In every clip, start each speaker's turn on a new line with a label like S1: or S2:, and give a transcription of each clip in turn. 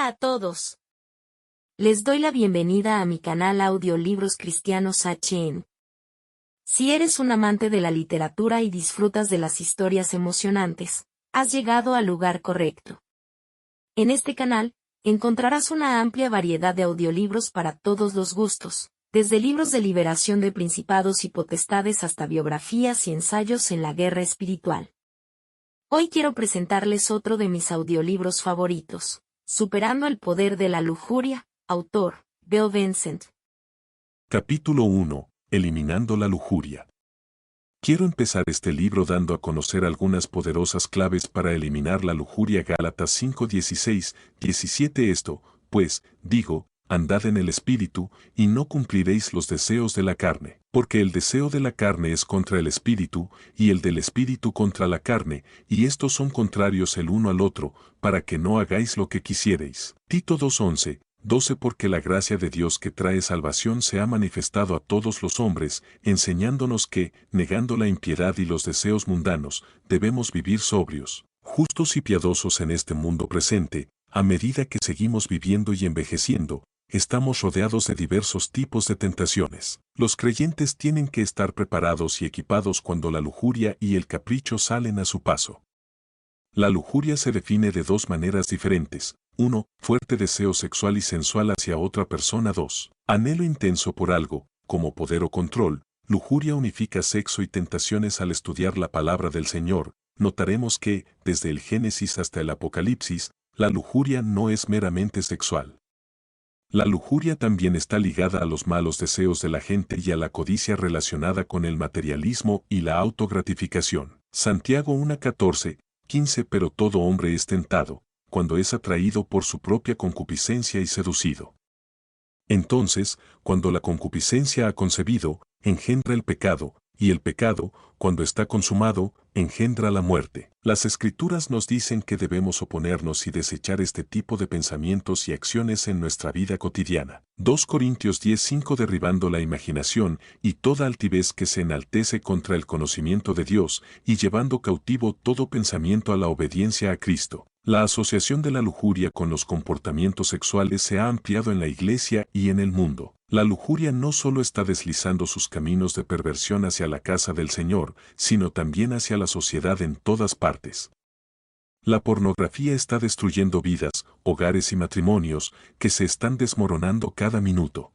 S1: a todos. Les doy la bienvenida a mi canal Audiolibros Cristianos HN. Si eres un amante de la literatura y disfrutas de las historias emocionantes, has llegado al lugar correcto. En este canal, encontrarás una amplia variedad de audiolibros para todos los gustos, desde libros de liberación de principados y potestades hasta biografías y ensayos en la guerra espiritual. Hoy quiero presentarles otro de mis audiolibros favoritos, Superando el poder de la lujuria, autor, Bill Vincent.
S2: Capítulo 1. Eliminando la lujuria. Quiero empezar este libro dando a conocer algunas poderosas claves para eliminar la lujuria. Gálatas 5:16, 17. Esto, pues, digo, andad en el Espíritu, y no cumpliréis los deseos de la carne, porque el deseo de la carne es contra el Espíritu, y el del Espíritu contra la carne, y estos son contrarios el uno al otro, para que no hagáis lo que quisierais. Tito 2:11, 12. Porque la gracia de Dios que trae salvación se ha manifestado a todos los hombres, enseñándonos que, negando la impiedad y los deseos mundanos, debemos vivir sobrios, justos y piadosos en este mundo presente. A medida que seguimos viviendo y envejeciendo, estamos rodeados de diversos tipos de tentaciones. Los creyentes tienen que estar preparados y equipados cuando la lujuria y el capricho salen a su paso. La lujuria se define de dos maneras diferentes. 1. Fuerte deseo sexual y sensual hacia otra persona. 2. Anhelo intenso por algo, como poder o control. Lujuria unifica sexo y tentaciones. Al estudiar la palabra del Señor, notaremos que, desde el Génesis hasta el Apocalipsis, la lujuria no es meramente sexual. La lujuria también está ligada a los malos deseos de la gente y a la codicia relacionada con el materialismo y la autogratificación. Santiago 1:14, 15. Pero todo hombre es tentado, cuando es atraído por su propia concupiscencia y seducido. Entonces, cuando la concupiscencia ha concebido, engendra el pecado, y el pecado, cuando está consumado, engendra la muerte. Las Escrituras nos dicen que debemos oponernos y desechar este tipo de pensamientos y acciones en nuestra vida cotidiana. 2 Corintios 10:5. Derribando la imaginación y toda altivez que se enaltece contra el conocimiento de Dios, y llevando cautivo todo pensamiento a la obediencia a Cristo. La asociación de la lujuria con los comportamientos sexuales se ha ampliado en la Iglesia y en el mundo. La lujuria no solo está deslizando sus caminos de perversión hacia la casa del Señor, sino también hacia la sociedad en todas partes. La pornografía está destruyendo vidas, hogares y matrimonios, que se están desmoronando cada minuto.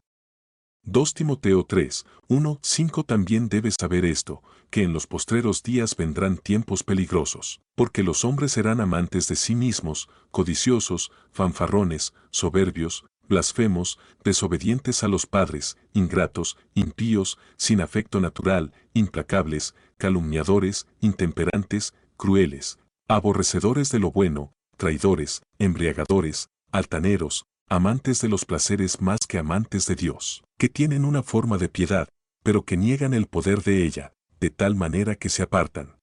S2: 2 Timoteo 3, 1, 5. También debes saber esto, que en los postreros días vendrán tiempos peligrosos, porque los hombres serán amantes de sí mismos, codiciosos, fanfarrones, soberbios, blasfemos, desobedientes a los padres, ingratos, impíos, sin afecto natural, implacables, calumniadores, intemperantes, crueles, aborrecedores de lo bueno, traidores, embriagadores, altaneros, amantes de los placeres más que amantes de Dios, que tienen una forma de piedad, pero que niegan el poder de ella, de tal manera que se apartan.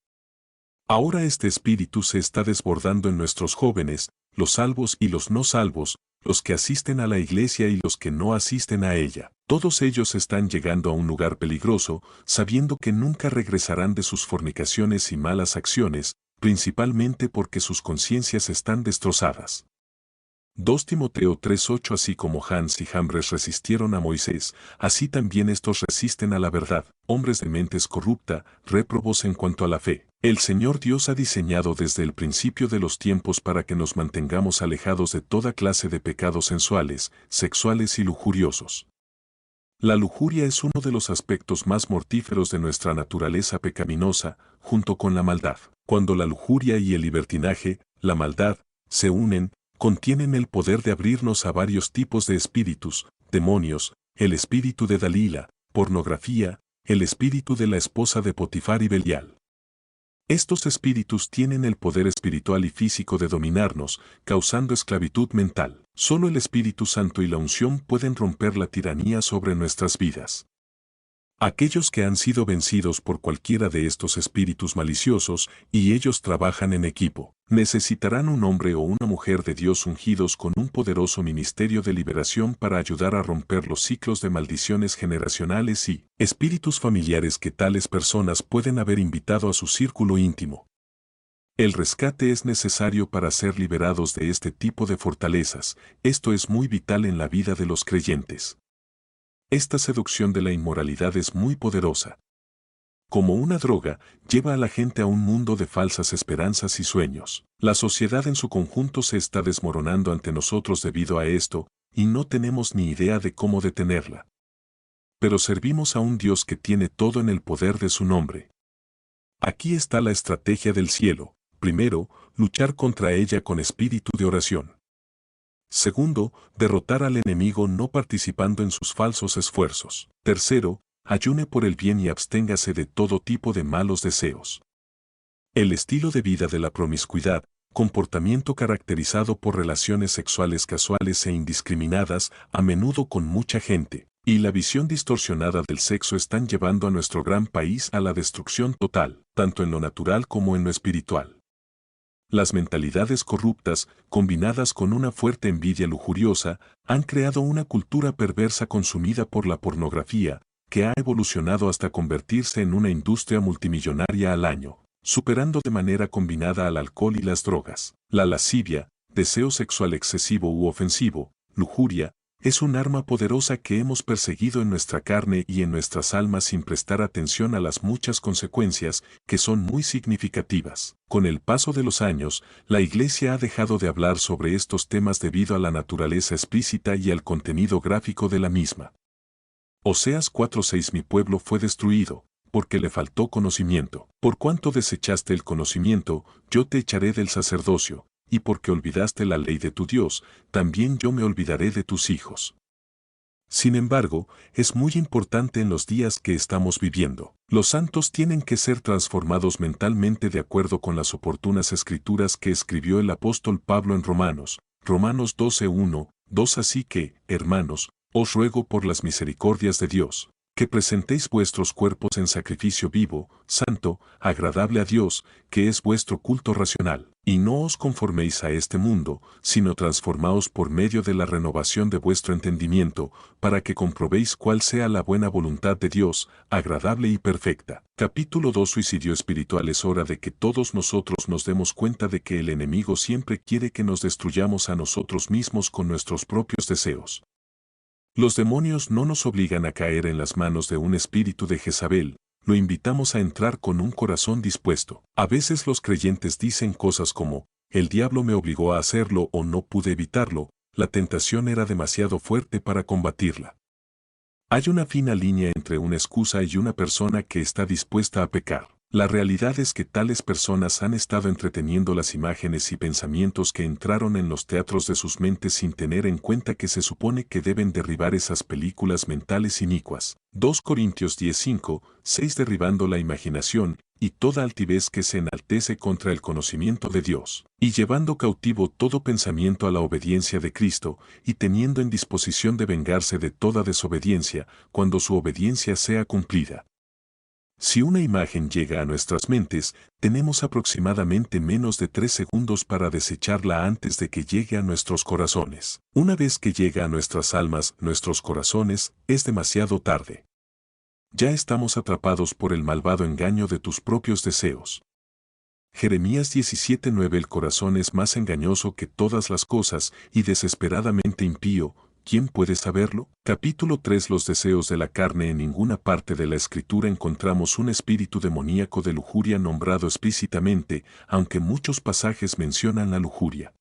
S2: Ahora este espíritu se está desbordando en nuestros jóvenes, los salvos y los no salvos, los que asisten a la iglesia y los que no asisten a ella. Todos ellos están llegando a un lugar peligroso, sabiendo que nunca regresarán de sus fornicaciones y malas acciones, principalmente porque sus conciencias están destrozadas. 2 Timoteo 3:8. Así como Hans y Jambres resistieron a Moisés, así también estos resisten a la verdad, hombres de mentes corrupta, réprobos en cuanto a la fe. El Señor Dios ha diseñado desde el principio de los tiempos para que nos mantengamos alejados de toda clase de pecados sensuales, sexuales y lujuriosos. La lujuria es uno de los aspectos más mortíferos de nuestra naturaleza pecaminosa, junto con la maldad. Cuando la lujuria y el libertinaje, la maldad, se unen, contienen el poder de abrirnos a varios tipos de espíritus, demonios, el espíritu de Dalila, pornografía, el espíritu de la esposa de Potifar y Belial. Estos espíritus tienen el poder espiritual y físico de dominarnos, causando esclavitud mental. Solo el Espíritu Santo y la unción pueden romper la tiranía sobre nuestras vidas. Aquellos que han sido vencidos por cualquiera de estos espíritus maliciosos, y ellos trabajan en equipo, necesitarán un hombre o una mujer de Dios ungidos con un poderoso ministerio de liberación para ayudar a romper los ciclos de maldiciones generacionales y espíritus familiares que tales personas pueden haber invitado a su círculo íntimo. El rescate es necesario para ser liberados de este tipo de fortalezas. Esto es muy vital en la vida de los creyentes. Esta seducción de la inmoralidad es muy poderosa. Como una droga, lleva a la gente a un mundo de falsas esperanzas y sueños. La sociedad en su conjunto se está desmoronando ante nosotros debido a esto, y no tenemos ni idea de cómo detenerla. Pero servimos a un Dios que tiene todo en el poder de su nombre. Aquí está la estrategia del cielo. Primero, luchar contra ella con espíritu de oración. Segundo, derrotar al enemigo no participando en sus falsos esfuerzos. Tercero, ayune por el bien y absténgase de todo tipo de malos deseos. El estilo de vida de la promiscuidad, comportamiento caracterizado por relaciones sexuales casuales e indiscriminadas, a menudo con mucha gente, y la visión distorsionada del sexo están llevando a nuestro gran país a la destrucción total, tanto en lo natural como en lo espiritual. Las mentalidades corruptas, combinadas con una fuerte envidia lujuriosa, han creado una cultura perversa consumida por la pornografía, que ha evolucionado hasta convertirse en una industria multimillonaria al año, superando de manera combinada al alcohol y las drogas. La lascivia, deseo sexual excesivo u ofensivo, lujuria, es un arma poderosa que hemos perseguido en nuestra carne y en nuestras almas sin prestar atención a las muchas consecuencias, que son muy significativas. Con el paso de los años, la Iglesia ha dejado de hablar sobre estos temas debido a la naturaleza explícita y al contenido gráfico de la misma. Oseas 4:6 Mi pueblo fue destruido, porque le faltó conocimiento. Por cuanto desechaste el conocimiento, yo te echaré del sacerdocio, y porque olvidaste la ley de tu Dios, también yo me olvidaré de tus hijos. Sin embargo, es muy importante en los días que estamos viviendo. Los santos tienen que ser transformados mentalmente de acuerdo con las oportunas escrituras que escribió el apóstol Pablo en Romanos 12:1-2 Así que, hermanos, os ruego por las misericordias de Dios, que presentéis vuestros cuerpos en sacrificio vivo, santo, agradable a Dios, que es vuestro culto racional. Y no os conforméis a este mundo, sino transformaos por medio de la renovación de vuestro entendimiento, para que comprobéis cuál sea la buena voluntad de Dios, agradable y perfecta. Capítulo 2 Suicidio espiritual. Es hora de que todos nosotros nos demos cuenta de que el enemigo siempre quiere que nos destruyamos a nosotros mismos con nuestros propios deseos. Los demonios no nos obligan a caer en las manos de un espíritu de Jezabel, lo invitamos a entrar con un corazón dispuesto. A veces los creyentes dicen cosas como, el diablo me obligó a hacerlo o no pude evitarlo, la tentación era demasiado fuerte para combatirla. Hay una fina línea entre una excusa y una persona que está dispuesta a pecar. La realidad es que tales personas han estado entreteniendo las imágenes y pensamientos que entraron en los teatros de sus mentes sin tener en cuenta que se supone que deben derribar esas películas mentales inicuas. 2 Corintios 10:5-6 Derribando la imaginación y toda altivez que se enaltece contra el conocimiento de Dios, y llevando cautivo todo pensamiento a la obediencia de Cristo, y teniendo en disposición de vengarse de toda desobediencia, cuando su obediencia sea cumplida. Si una imagen llega a nuestras mentes, tenemos aproximadamente menos de 3 segundos para desecharla antes de que llegue a nuestros corazones. Una vez que llega a nuestras almas, nuestros corazones, es demasiado tarde. Ya estamos atrapados por el malvado engaño de tus propios deseos. Jeremías 17:9 El corazón es más engañoso que todas las cosas y desesperadamente impío. ¿Quién puede saberlo? Capítulo 3 Los deseos de la carne. En ninguna parte de la Escritura encontramos un espíritu demoníaco de lujuria nombrado explícitamente, aunque muchos pasajes mencionan la lujuria.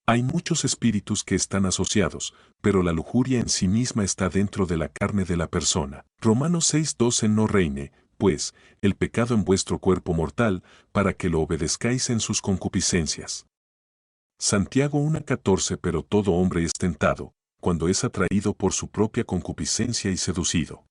S2: Hay muchos espíritus que están asociados, pero la lujuria en sí misma está dentro de la carne de la persona. Romanos 6:12 No reine, pues, el pecado en vuestro cuerpo mortal, para que lo obedezcáis en sus concupiscencias. Santiago 1:14 Pero todo hombre es tentado, cuando es atraído por su propia concupiscencia y seducido.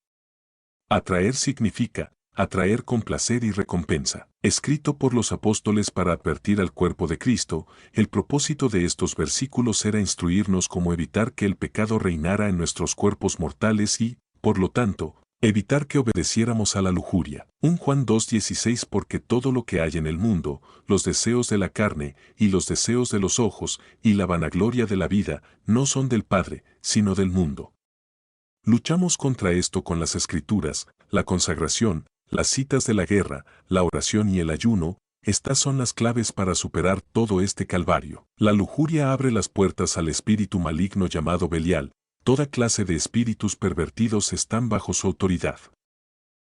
S2: Atraer significa, atraer con placer y recompensa. Escrito por los apóstoles para advertir al cuerpo de Cristo, el propósito de estos versículos era instruirnos cómo evitar que el pecado reinara en nuestros cuerpos mortales y, por lo tanto, evitar que obedeciéramos a la lujuria. 1 Juan 2:16 Porque todo lo que hay en el mundo, los deseos de la carne, y los deseos de los ojos, y la vanagloria de la vida, no son del Padre, sino del mundo. Luchamos contra esto con las Escrituras, la consagración, las citas de la guerra, la oración y el ayuno, estas son las claves para superar todo este calvario. La lujuria abre las puertas al espíritu maligno llamado Belial. Toda clase de espíritus pervertidos están bajo su autoridad.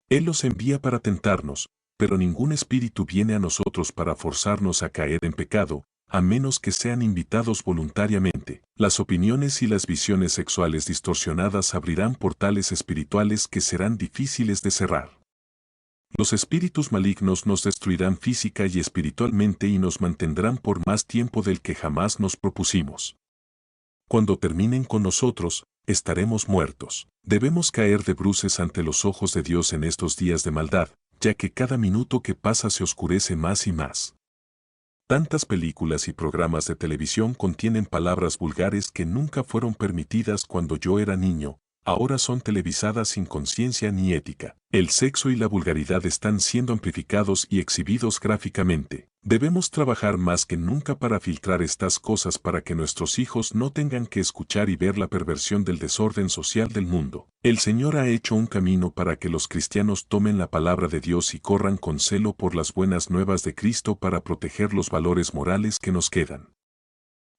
S2: Él los envía para tentarnos, pero ningún espíritu viene a nosotros para forzarnos a caer en pecado, a menos que sean invitados voluntariamente. Las opiniones y las visiones sexuales distorsionadas abrirán portales espirituales que serán difíciles de cerrar. Los espíritus malignos nos destruirán física y espiritualmente y nos mantendrán por más tiempo del que jamás nos propusimos. Cuando terminen con nosotros, estaremos muertos. Debemos caer de bruces ante los ojos de Dios en estos días de maldad, ya que cada minuto que pasa se oscurece más y más. Tantas películas y programas de televisión contienen palabras vulgares que nunca fueron permitidas cuando yo era niño, ahora son televisadas sin conciencia ni ética. El sexo y la vulgaridad están siendo amplificados y exhibidos gráficamente. Debemos trabajar más que nunca para filtrar estas cosas para que nuestros hijos no tengan que escuchar y ver la perversión del desorden social del mundo. El Señor ha hecho un camino para que los cristianos tomen la palabra de Dios y corran con celo por las buenas nuevas de Cristo para proteger los valores morales que nos quedan.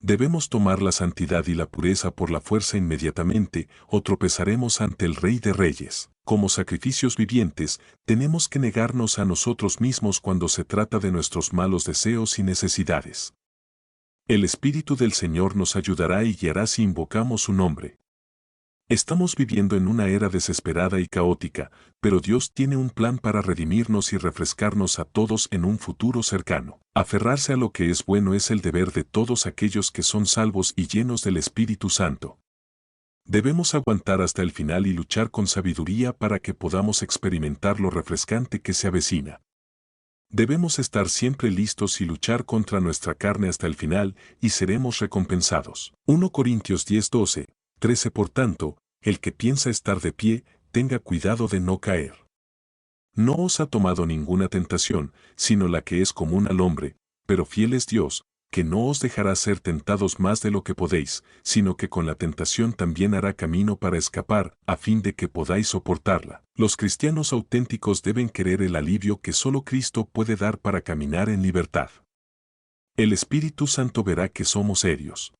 S2: Debemos tomar la santidad y la pureza por la fuerza inmediatamente, o tropezaremos ante el Rey de Reyes. Como sacrificios vivientes, tenemos que negarnos a nosotros mismos cuando se trata de nuestros malos deseos y necesidades. El Espíritu del Señor nos ayudará y guiará si invocamos su nombre. Estamos viviendo en una era desesperada y caótica, pero Dios tiene un plan para redimirnos y refrescarnos a todos en un futuro cercano. Aferrarse a lo que es bueno es el deber de todos aquellos que son salvos y llenos del Espíritu Santo. Debemos aguantar hasta el final y luchar con sabiduría para que podamos experimentar lo refrescante que se avecina. Debemos estar siempre listos y luchar contra nuestra carne hasta el final y seremos recompensados. 1 Corintios 10:12. 13 Por tanto, el que piensa estar de pie, tenga cuidado de no caer. No os ha tomado ninguna tentación, sino la que es común al hombre, pero fiel es Dios, que no os dejará ser tentados más de lo que podéis, sino que con la tentación también hará camino para escapar, a fin de que podáis soportarla. Los cristianos auténticos deben querer el alivio que solo Cristo puede dar para caminar en libertad. El Espíritu Santo verá que somos serios.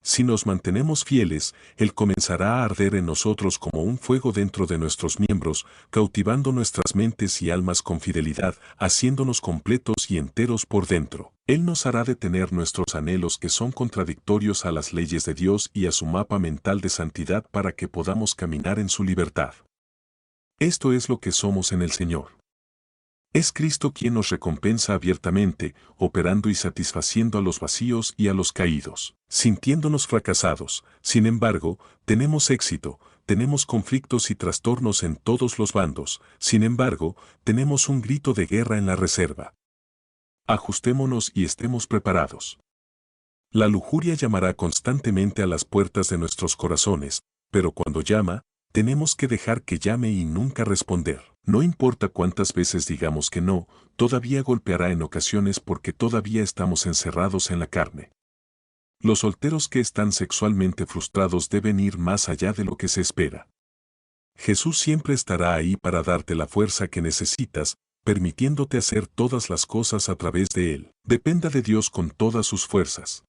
S2: Si nos mantenemos fieles, Él comenzará a arder en nosotros como un fuego dentro de nuestros miembros, cautivando nuestras mentes y almas con fidelidad, haciéndonos completos y enteros por dentro. Él nos hará detener nuestros anhelos que son contradictorios a las leyes de Dios y a su mapa mental de santidad para que podamos caminar en su libertad. Esto es lo que somos en el Señor. Es Cristo quien nos recompensa abiertamente, operando y satisfaciendo a los vacíos y a los caídos. Sintiéndonos fracasados, sin embargo, tenemos éxito, tenemos conflictos y trastornos en todos los bandos, sin embargo, tenemos un grito de guerra en la reserva. Ajustémonos y estemos preparados. La lujuria llamará constantemente a las puertas de nuestros corazones, pero cuando llama, tenemos que dejar que llame y nunca responder. No importa cuántas veces digamos que no, todavía golpeará en ocasiones porque todavía estamos encerrados en la carne. Los solteros que están sexualmente frustrados deben ir más allá de lo que se espera. Jesús siempre estará ahí para darte la fuerza que necesitas, permitiéndote hacer todas las cosas a través de Él. Dependa de Dios con todas sus fuerzas.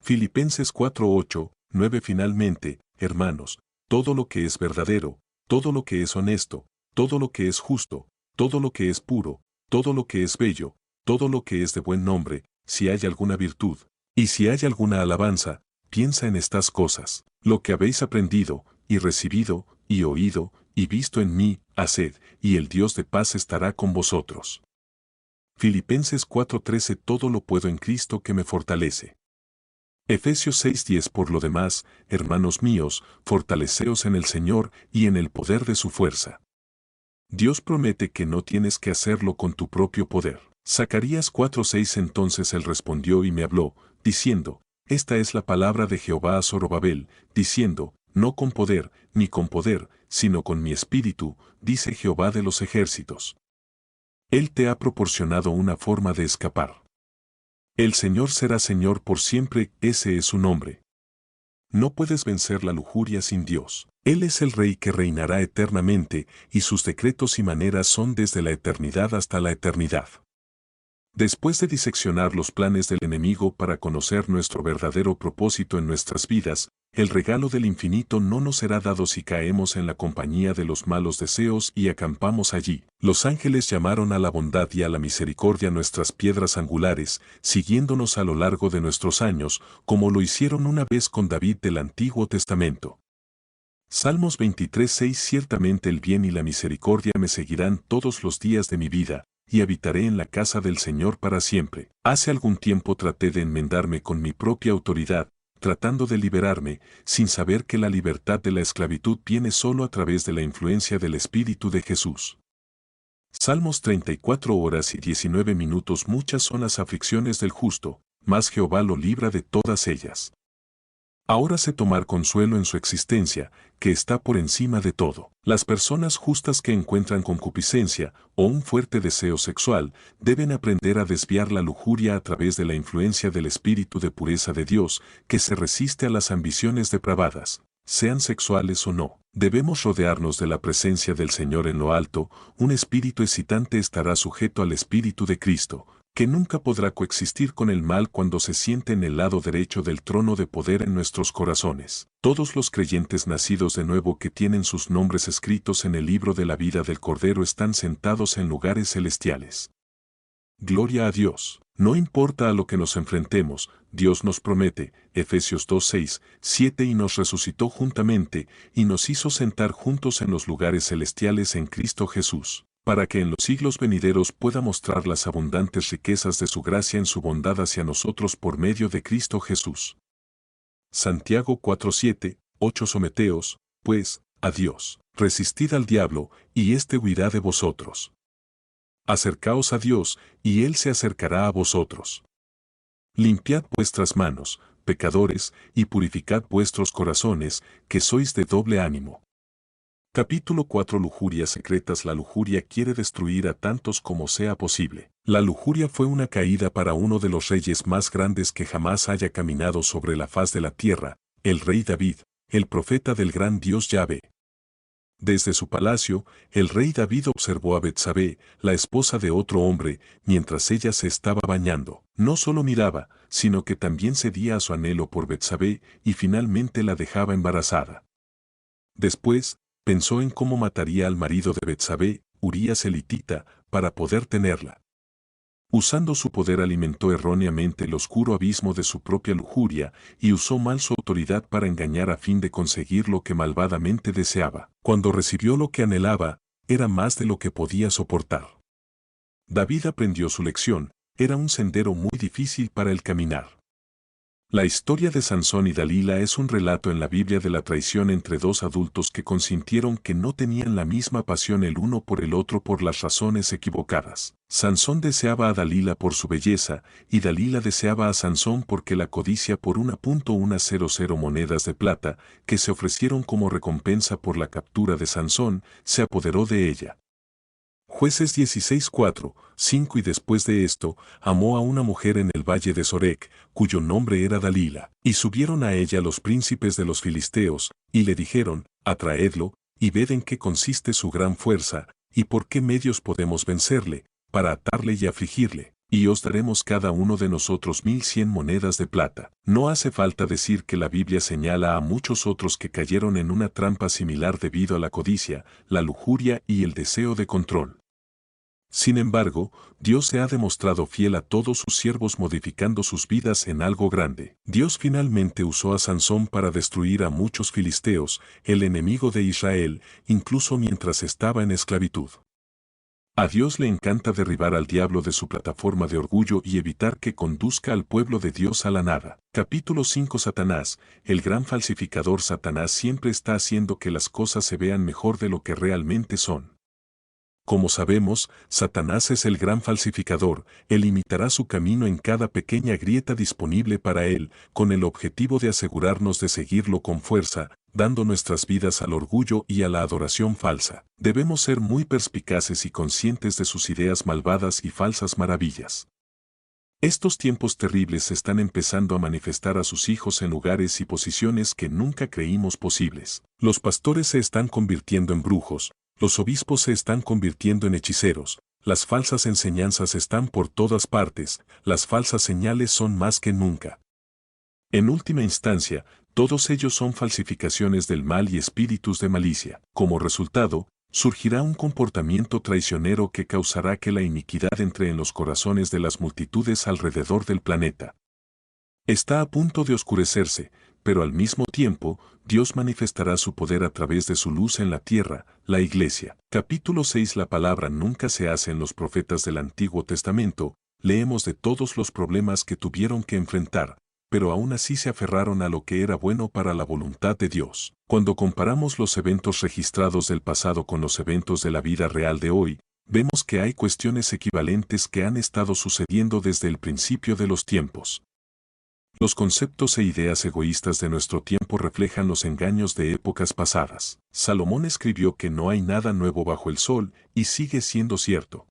S2: Filipenses 4:8, 9 Finalmente, hermanos, todo lo que es verdadero, todo lo que es honesto, todo lo que es justo, todo lo que es puro, todo lo que es bello, todo lo que es de buen nombre, si hay alguna virtud, y si hay alguna alabanza, piensa en estas cosas. Lo que habéis aprendido, y recibido, y oído, y visto en mí, haced, y el Dios de paz estará con vosotros. Filipenses 4:13 Todo lo puedo en Cristo que me fortalece. Efesios 6:10 Por lo demás, hermanos míos, fortaleceos en el Señor y en el poder de su fuerza. Dios promete que no tienes que hacerlo con tu propio poder. Zacarías 4:6 Entonces él respondió y me habló, diciendo, esta es la palabra de Jehová a Zorobabel, diciendo, no con poder, ni con poder, sino con mi espíritu, dice Jehová de los ejércitos. Él te ha proporcionado una forma de escapar. El Señor será Señor por siempre, ese es su nombre. No puedes vencer la lujuria sin Dios. Él es el Rey que reinará eternamente, y sus decretos y maneras son desde la eternidad hasta la eternidad. Después de diseccionar los planes del enemigo para conocer nuestro verdadero propósito en nuestras vidas, el regalo del infinito no nos será dado si caemos en la compañía de los malos deseos y acampamos allí. Los ángeles llamaron a la bondad y a la misericordia nuestras piedras angulares, siguiéndonos a lo largo de nuestros años, como lo hicieron una vez con David del Antiguo Testamento. Salmos 23:6 Ciertamente el bien y la misericordia me seguirán todos los días de mi vida, y habitaré en la casa del Señor para siempre. Hace algún tiempo traté de enmendarme con mi propia autoridad, tratando de liberarme, sin saber que la libertad de la esclavitud viene solo a través de la influencia del Espíritu de Jesús. Salmos 34 horas y 19 minutos Muchas son las aflicciones del justo, mas Jehová lo libra de todas ellas. Ahora sé tomar consuelo en su existencia, que está por encima de todo. Las personas justas que encuentran concupiscencia o un fuerte deseo sexual deben aprender a desviar la lujuria a través de la influencia del espíritu de pureza de Dios, que se resiste a las ambiciones depravadas, sean sexuales o no. Debemos rodearnos de la presencia del Señor en lo alto. Un espíritu excitante estará sujeto al espíritu de Cristo, que nunca podrá coexistir con el mal cuando se siente en el lado derecho del trono de poder en nuestros corazones. Todos los creyentes nacidos de nuevo que tienen sus nombres escritos en el libro de la vida del Cordero están sentados en lugares celestiales. Gloria a Dios. No importa a lo que nos enfrentemos, Dios nos promete, Efesios 2:6, 7 y nos resucitó juntamente, y nos hizo sentar juntos en los lugares celestiales en Cristo Jesús, para que en los siglos venideros pueda mostrar las abundantes riquezas de su gracia en su bondad hacia nosotros por medio de Cristo Jesús. Santiago 4:7, 8 Someteos, pues, a Dios, resistid al diablo, y éste huirá de vosotros. Acercaos a Dios, y Él se acercará a vosotros. Limpiad vuestras manos, pecadores, y purificad vuestros corazones, que sois de doble ánimo. Capítulo 4 Lujurias secretas La lujuria quiere destruir a tantos como sea posible. La lujuria fue una caída para uno de los reyes más grandes que jamás haya caminado sobre la faz de la tierra, el rey David, el profeta del gran Dios Yahvé. Desde su palacio, el rey David observó a Betsabé, la esposa de otro hombre, mientras ella se estaba bañando. No solo miraba, sino que también cedía a su anhelo por Betsabé y finalmente la dejaba embarazada. Después, pensó en cómo mataría al marido de Betsabé, Urías elitita, para poder tenerla. Usando su poder alimentó erróneamente el oscuro abismo de su propia lujuria y usó mal su autoridad para engañar a fin de conseguir lo que malvadamente deseaba. Cuando recibió lo que anhelaba, era más de lo que podía soportar. David aprendió su lección, era un sendero muy difícil para el caminar. La historia de Sansón y Dalila es un relato en la Biblia de la traición entre dos adultos que consintieron que no tenían la misma pasión el uno por el otro por las razones equivocadas. Sansón deseaba a Dalila por su belleza, y Dalila deseaba a Sansón porque la codicia por 1.100 monedas de plata, que se ofrecieron como recompensa por la captura de Sansón, se apoderó de ella. Jueces 16:4, 5 Y después de esto, amó a una mujer en el valle de Sorek, cuyo nombre era Dalila. Y subieron a ella los príncipes de los filisteos, y le dijeron, atraedlo, y ved en qué consiste su gran fuerza, y por qué medios podemos vencerle, para atarle y afligirle, y os daremos cada uno de nosotros 1.100 monedas de plata. No hace falta decir que la Biblia señala a muchos otros que cayeron en una trampa similar debido a la codicia, la lujuria y el deseo de control. Sin embargo, Dios se ha demostrado fiel a todos sus siervos modificando sus vidas en algo grande. Dios finalmente usó a Sansón para destruir a muchos filisteos, el enemigo de Israel, incluso mientras estaba en esclavitud. A Dios le encanta derribar al diablo de su plataforma de orgullo y evitar que conduzca al pueblo de Dios a la nada. Capítulo 5 Satanás, el gran falsificador Satanás siempre está haciendo que las cosas se vean mejor de lo que realmente son. Como sabemos, Satanás es el gran falsificador, él imitará su camino en cada pequeña grieta disponible para él, con el objetivo de asegurarnos de seguirlo con fuerza, dando nuestras vidas al orgullo y a la adoración falsa. Debemos ser muy perspicaces y conscientes de sus ideas malvadas y falsas maravillas. Estos tiempos terribles están empezando a manifestar a sus hijos en lugares y posiciones que nunca creímos posibles. Los pastores se están convirtiendo en brujos, los obispos se están convirtiendo en hechiceros, Las falsas enseñanzas están por todas partes, las falsas señales son más que nunca. En última instancia, todos ellos son falsificaciones del mal y espíritus de malicia. Como resultado, surgirá un comportamiento traicionero que causará que la iniquidad entre en los corazones de las multitudes alrededor del planeta. Está a punto de oscurecerse, pero al mismo tiempo, Dios manifestará su poder a través de su luz en la tierra, la Iglesia. Capítulo 6. La palabra nunca se hace en los profetas del Antiguo Testamento. Leemos de todos los problemas que tuvieron que enfrentar, pero aún así se aferraron a lo que era bueno para la voluntad de Dios. Cuando comparamos los eventos registrados del pasado con los eventos de la vida real de hoy, vemos que hay cuestiones equivalentes que han estado sucediendo desde el principio de los tiempos. Los conceptos e ideas egoístas de nuestro tiempo reflejan los engaños de épocas pasadas. Salomón escribió que no hay nada nuevo bajo el sol, y sigue siendo cierto.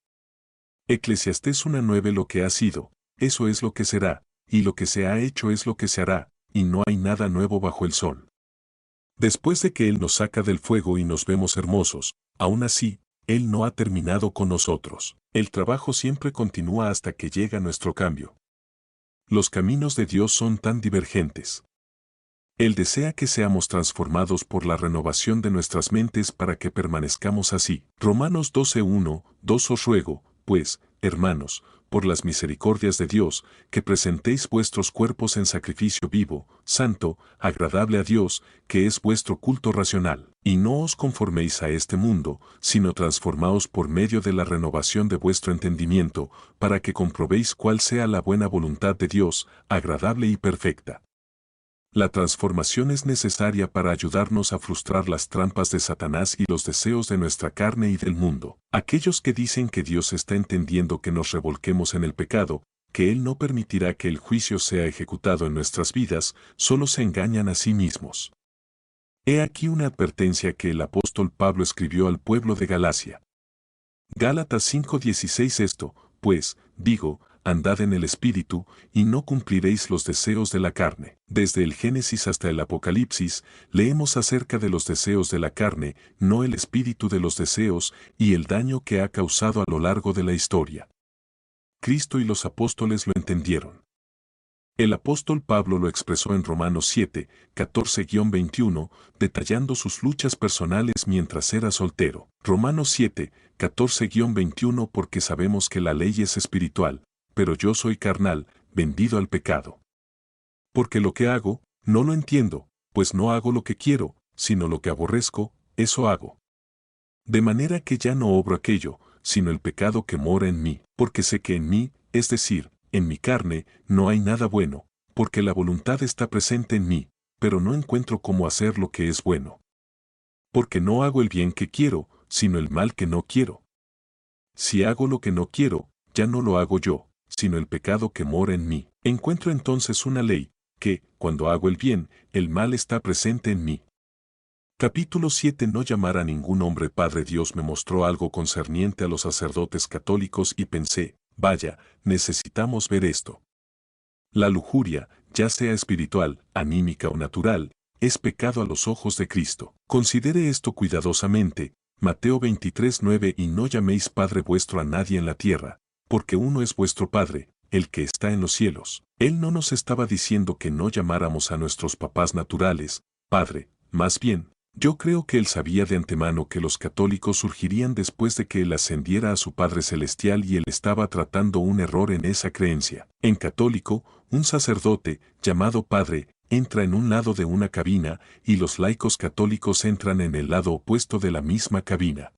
S2: Eclesiastés 1:9. Lo que ha sido, eso es lo que será, y lo que se ha hecho es lo que se hará, y no hay nada nuevo bajo el sol. Después de que Él nos saca del fuego y nos vemos hermosos, aún así, Él no ha terminado con nosotros. El trabajo siempre continúa hasta que llega nuestro cambio. Los caminos de Dios son tan divergentes. Él desea que seamos transformados por la renovación de nuestras mentes para que permanezcamos así. Romanos 12:1. Os ruego, pues, hermanos, por las misericordias de Dios, que presentéis vuestros cuerpos en sacrificio vivo, santo, agradable a Dios, que es vuestro culto racional. Y no os conforméis a este mundo, sino transformaos por medio de la renovación de vuestro entendimiento, para que comprobéis cuál sea la buena voluntad de Dios, agradable y perfecta. La transformación es necesaria para ayudarnos a frustrar las trampas de Satanás y los deseos de nuestra carne y del mundo. Aquellos que dicen que Dios está entendiendo que nos revolquemos en el pecado, que Él no permitirá que el juicio sea ejecutado en nuestras vidas, solo se engañan a sí mismos. He aquí una advertencia que el apóstol Pablo escribió al pueblo de Galacia. Gálatas 5:16. Esto, pues, digo, andad en el Espíritu, y no cumpliréis los deseos de la carne. Desde el Génesis hasta el Apocalipsis, leemos acerca de los deseos de la carne, no el espíritu de los deseos, y el daño que ha causado a lo largo de la historia. Cristo y los apóstoles lo entendieron. El apóstol Pablo lo expresó en Romanos 7:14-21, detallando sus luchas personales mientras era soltero. Romanos 7:14-21. Porque sabemos que la ley es espiritual, pero yo soy carnal, vendido al pecado. Porque lo que hago, no lo entiendo, pues no hago lo que quiero, sino lo que aborrezco, eso hago. De manera que ya no obro aquello, sino el pecado que mora en mí, porque sé que en mí, es decir, en mi carne, no hay nada bueno, porque la voluntad está presente en mí, pero no encuentro cómo hacer lo que es bueno. Porque no hago el bien que quiero, sino el mal que no quiero. Si hago lo que no quiero, ya no lo hago yo, sino el pecado que mora en mí. Encuentro entonces una ley, que, cuando hago el bien, el mal está presente en mí. Capítulo 7. No llamar a ningún hombre padre. Dios me mostró algo concerniente a los sacerdotes católicos y pensé, vaya, necesitamos ver esto. La lujuria, ya sea espiritual, anímica o natural, es pecado a los ojos de Cristo. Considere esto cuidadosamente. Mateo 23:9. Y no llaméis Padre vuestro a nadie en la tierra, porque uno es vuestro Padre, el que está en los cielos. Él no nos estaba diciendo que no llamáramos a nuestros papás naturales, Padre, más bien, yo creo que Él sabía de antemano que los católicos surgirían después de que Él ascendiera a su Padre Celestial y Él estaba tratando un error en esa creencia. En católico, un sacerdote, llamado Padre, entra en un lado de una cabina y los laicos católicos entran en el lado opuesto de la misma cabina.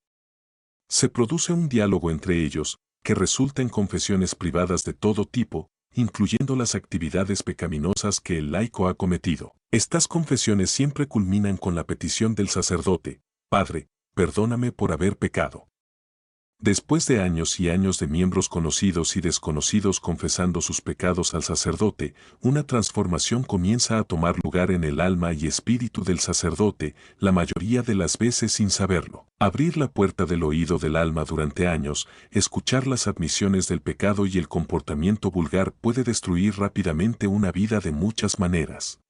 S2: Se produce un diálogo entre ellos, que resulta en confesiones privadas de todo tipo, incluyendo las actividades pecaminosas que el laico ha cometido. Estas confesiones siempre culminan con la petición del sacerdote, Padre, perdóname por haber pecado. Después de años y años de miembros conocidos y desconocidos confesando sus pecados al sacerdote, una transformación comienza a tomar lugar en el alma y espíritu del sacerdote, la mayoría de las veces sin saberlo. Abrir la puerta del oído del alma durante años, escuchar las admisiones del pecado y el comportamiento vulgar puede destruir rápidamente una vida de muchas maneras.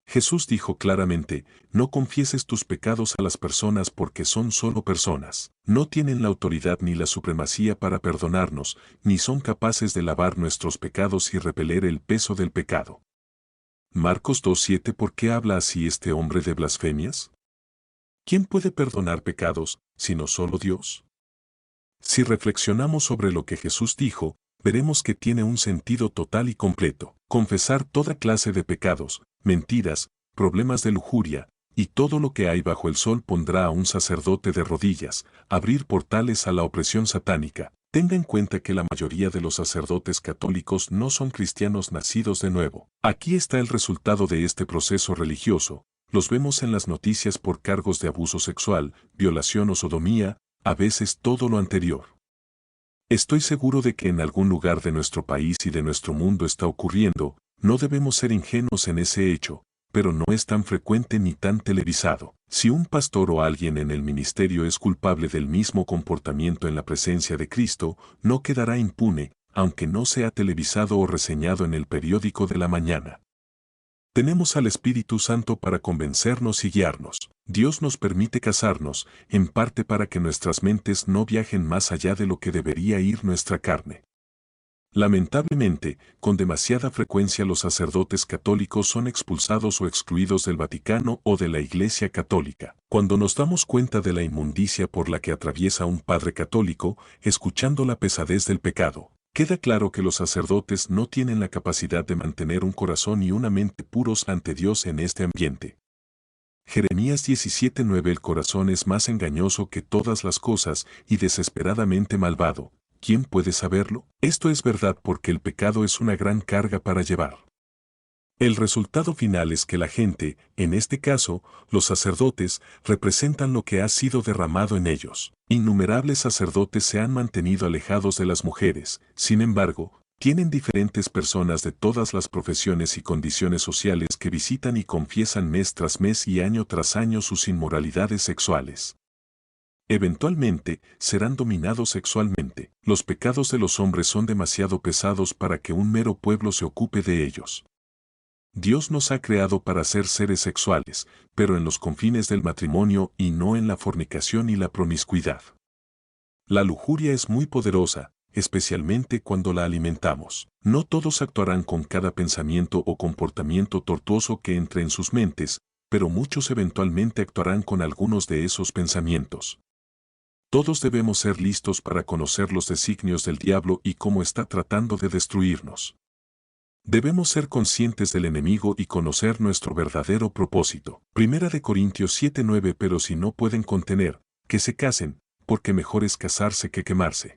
S2: Jesús dijo claramente, no confieses tus pecados a las personas porque son solo personas. No tienen la autoridad ni la supremacía para perdonarnos, ni son capaces de lavar nuestros pecados y repeler el peso del pecado. Marcos 2:7. ¿Por qué habla así este hombre de blasfemias? ¿Quién puede perdonar pecados, sino solo Dios? Si reflexionamos sobre lo que Jesús dijo, veremos que tiene un sentido total y completo. Confesar toda clase de pecados, mentiras, problemas de lujuria, y todo lo que hay bajo el sol pondrá a un sacerdote de rodillas, abrir portales a la opresión satánica. Tenga en cuenta que la mayoría de los sacerdotes católicos no son cristianos nacidos de nuevo. Aquí está el resultado de este proceso religioso. Los vemos en las noticias por cargos de abuso sexual, violación o sodomía, a veces todo lo anterior. Estoy seguro de que en algún lugar de nuestro país y de nuestro mundo está ocurriendo, no debemos ser ingenuos en ese hecho, pero no es tan frecuente ni tan televisado. Si un pastor o alguien en el ministerio es culpable del mismo comportamiento en la presencia de Cristo, no quedará impune, aunque no sea televisado o reseñado en el periódico de la mañana. Tenemos al Espíritu Santo para convencernos y guiarnos. Dios nos permite casarnos, en parte para que nuestras mentes no viajen más allá de lo que debería ir nuestra carne. Lamentablemente, con demasiada frecuencia los sacerdotes católicos son expulsados o excluidos del Vaticano o de la Iglesia Católica. Cuando nos damos cuenta de la inmundicia por la que atraviesa un padre católico, escuchando la pesadez del pecado, queda claro que los sacerdotes no tienen la capacidad de mantener un corazón y una mente puros ante Dios en este ambiente. Jeremías 17:9. El corazón es más engañoso que todas las cosas y desesperadamente malvado. ¿Quién puede saberlo? Esto es verdad porque el pecado es una gran carga para llevar. El resultado final es que la gente, en este caso, los sacerdotes, representan lo que ha sido derramado en ellos. Innumerables sacerdotes se han mantenido alejados de las mujeres, sin embargo, tienen diferentes personas de todas las profesiones y condiciones sociales que visitan y confiesan mes tras mes y año tras año sus inmoralidades sexuales. Eventualmente, serán dominados sexualmente. Los pecados de los hombres son demasiado pesados para que un mero pueblo se ocupe de ellos. Dios nos ha creado para ser seres sexuales, pero en los confines del matrimonio y no en la fornicación y la promiscuidad. La lujuria es muy poderosa, especialmente cuando la alimentamos. No todos actuarán con cada pensamiento o comportamiento tortuoso que entre en sus mentes, pero muchos eventualmente actuarán con algunos de esos pensamientos. Todos debemos ser listos para conocer los designios del diablo y cómo está tratando de destruirnos. Debemos ser conscientes del enemigo y conocer nuestro verdadero propósito. Primera de Corintios 7:9. Pero si no pueden contener, que se casen, porque mejor es casarse que quemarse.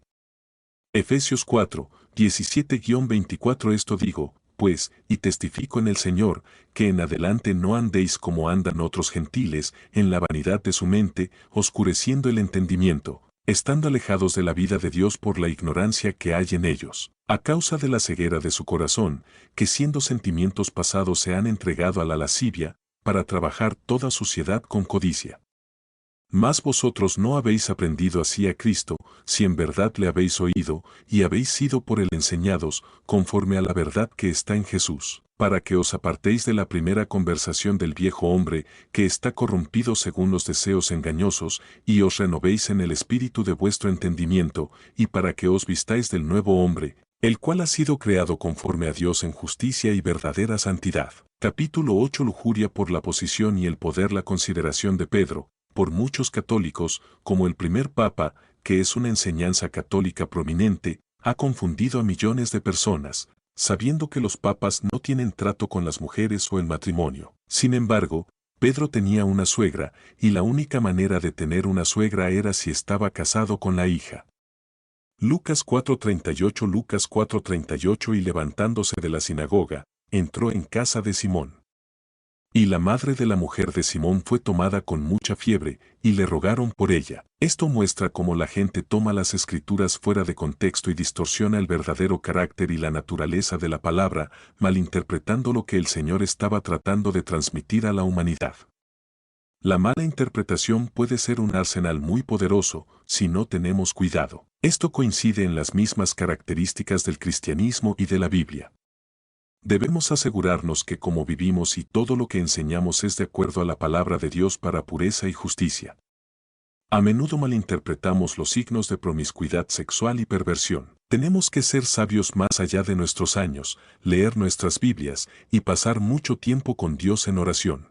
S2: Efesios 4:17-24. Esto digo, pues, y testifico en el Señor, que en adelante no andéis como andan otros gentiles, en la vanidad de su mente, oscureciendo el entendimiento, estando alejados de la vida de Dios por la ignorancia que hay en ellos, a causa de la ceguera de su corazón, que siendo sentimientos pasados se han entregado a la lascivia, para trabajar toda suciedad con codicia. Mas vosotros no habéis aprendido así a Cristo, si en verdad le habéis oído, y habéis sido por él enseñados, conforme a la verdad que está en Jesús, para que os apartéis de la primera conversación del viejo hombre, que está corrompido según los deseos engañosos, y os renovéis en el espíritu de vuestro entendimiento, y para que os vistáis del nuevo hombre, el cual ha sido creado conforme a Dios en justicia y verdadera santidad. Capítulo 8. Lujuria por la posición y el poder. La consideración de Pedro, por muchos católicos, como el primer papa, que es una enseñanza católica prominente, ha confundido a millones de personas, sabiendo que los papas no tienen trato con las mujeres o el matrimonio. Sin embargo, Pedro tenía una suegra, y la única manera de tener una suegra era si estaba casado con la hija. Lucas 4:38. Lucas 4:38. Y levantándose de la sinagoga, entró en casa de Simón. Y la madre de la mujer de Simón fue tomada con mucha fiebre, y le rogaron por ella. Esto muestra cómo la gente toma las escrituras fuera de contexto y distorsiona el verdadero carácter y la naturaleza de la palabra, malinterpretando lo que el Señor estaba tratando de transmitir a la humanidad. La mala interpretación puede ser un arsenal muy poderoso, si no tenemos cuidado. Esto coincide en las mismas características del cristianismo y de la Biblia. Debemos asegurarnos que como vivimos y todo lo que enseñamos es de acuerdo a la palabra de Dios para pureza y justicia. A menudo malinterpretamos los signos de promiscuidad sexual y perversión. Tenemos que ser sabios más allá de nuestros años, leer nuestras Biblias y pasar mucho tiempo con Dios en oración.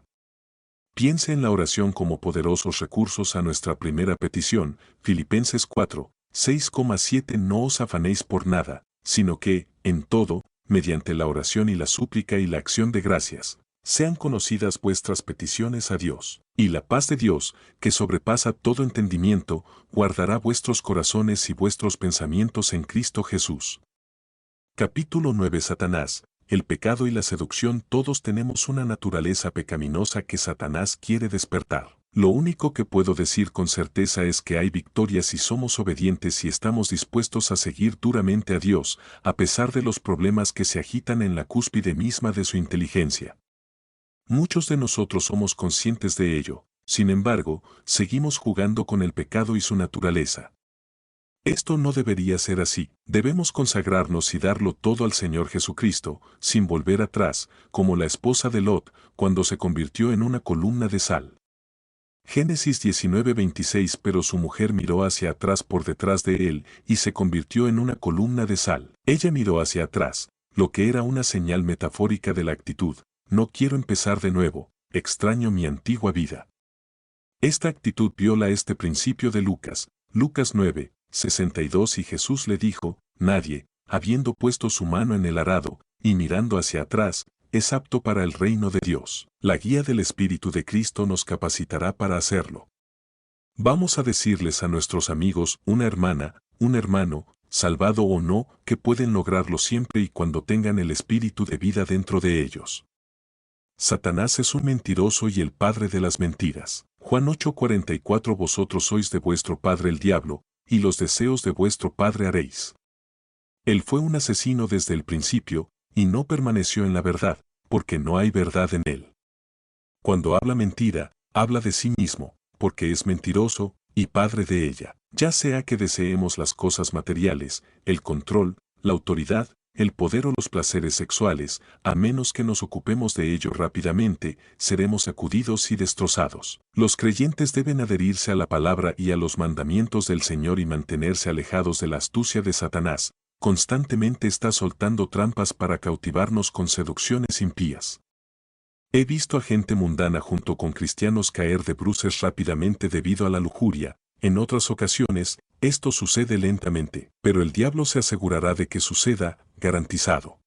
S2: Piense en la oración como poderosos recursos a nuestra primera petición, Filipenses 4, 6,7. No os afanéis por nada, sino que, en todo, mediante la oración y la súplica y la acción de gracias, sean conocidas vuestras peticiones a Dios, y la paz de Dios, que sobrepasa todo entendimiento, guardará vuestros corazones y vuestros pensamientos en Cristo Jesús. Capítulo 9. Satanás, el pecado y la seducción. Todos tenemos una naturaleza pecaminosa que Satanás quiere despertar. Lo único que puedo decir con certeza es que hay victoria si somos obedientes y estamos dispuestos a seguir duramente a Dios, a pesar de los problemas que se agitan en la cúspide misma de su inteligencia. Muchos de nosotros somos conscientes de ello, sin embargo, seguimos jugando con el pecado y su naturaleza. Esto no debería ser así. Debemos consagrarnos y darlo todo al Señor Jesucristo, sin volver atrás, como la esposa de Lot, cuando se convirtió en una columna de sal. Génesis 19:26. Pero su mujer miró hacia atrás por detrás de él y se convirtió en una columna de sal. Ella miró hacia atrás, lo que era una señal metafórica de la actitud: no quiero empezar de nuevo, extraño mi antigua vida. Esta actitud viola este principio de Lucas 9:62. Y Jesús le dijo: nadie, habiendo puesto su mano en el arado, y mirando hacia atrás, es apto para el reino de Dios. La guía del Espíritu de Cristo nos capacitará para hacerlo. Vamos a decirles a nuestros amigos, una hermana, un hermano, salvado o no, que pueden lograrlo siempre y cuando tengan el Espíritu de vida dentro de ellos. Satanás es un mentiroso y el padre de las mentiras. Juan 8:44. Vosotros sois de vuestro padre el diablo, y los deseos de vuestro padre haréis. Él fue un asesino desde el principio, y no permaneció en la verdad, porque no hay verdad en él. Cuando habla mentira, habla de sí mismo, porque es mentiroso, y padre de ella. Ya sea que deseemos las cosas materiales, el control, la autoridad, el poder o los placeres sexuales, a menos que nos ocupemos de ello rápidamente, seremos sacudidos y destrozados. Los creyentes deben adherirse a la palabra y a los mandamientos del Señor y mantenerse alejados de la astucia de Satanás. Constantemente está soltando trampas para cautivarnos con seducciones impías. He visto a gente mundana junto con cristianos caer de bruces rápidamente debido a la lujuria. En otras ocasiones, esto sucede lentamente, pero el diablo se asegurará de que suceda, garantizado.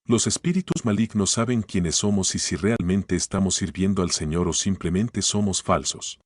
S2: Los espíritus malignos saben quiénes somos y si realmente estamos sirviendo al Señor o simplemente somos falsos.